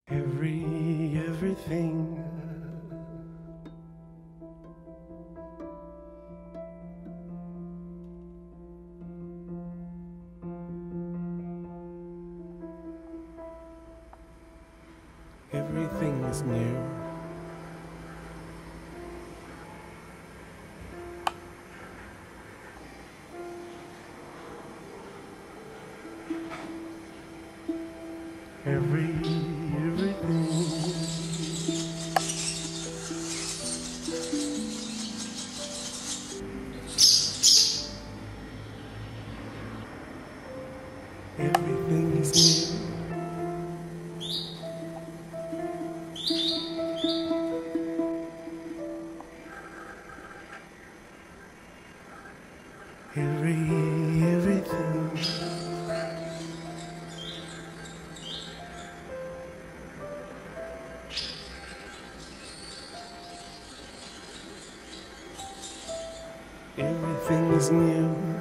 Everything. Everything is new. Everything. Everything is new. Everything. Everything is new.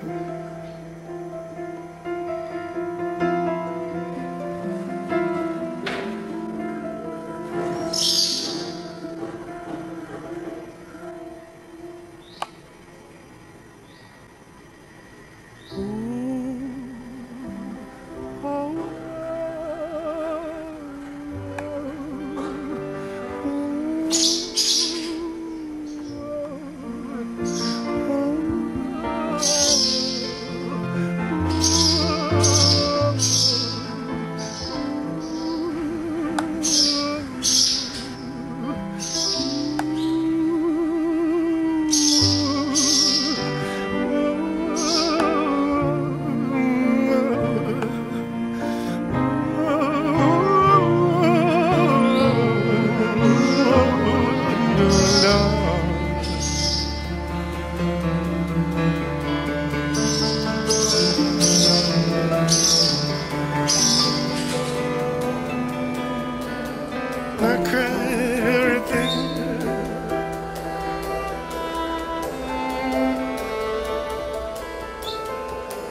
I cried everything.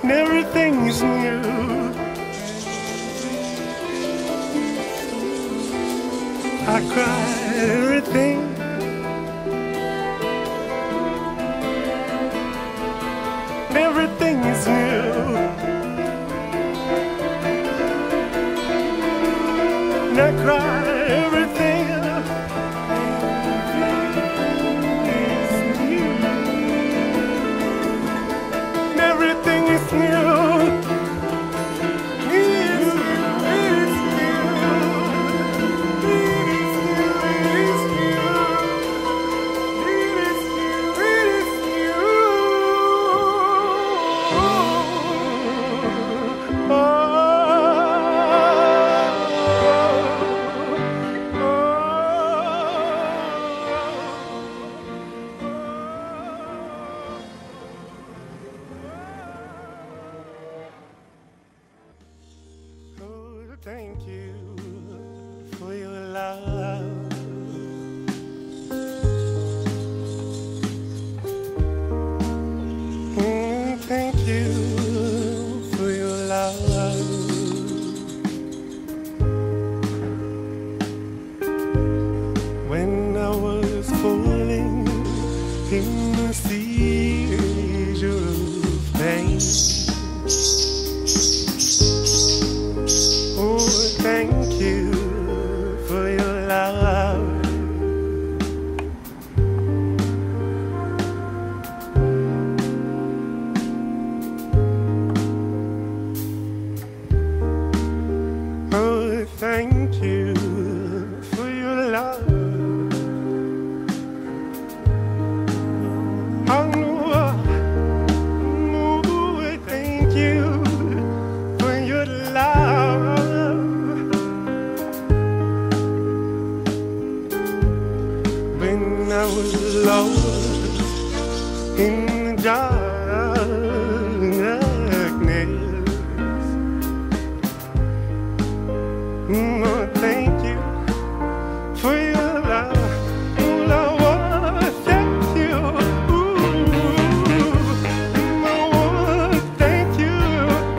And everything is new. I cried everything. And everything is new. And I cried everything. Everything is new. Thank you for your love. Thank you for your love. When I was falling in the seizure of pain, thank you for your love. Oh, thank you for your love. Oh, thank you for your love. When I was lost in the darkness, oh, thank you for your love. Oh, I wanna thank you. I wanna thank you.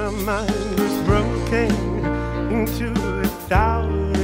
my mind was broken into 1,000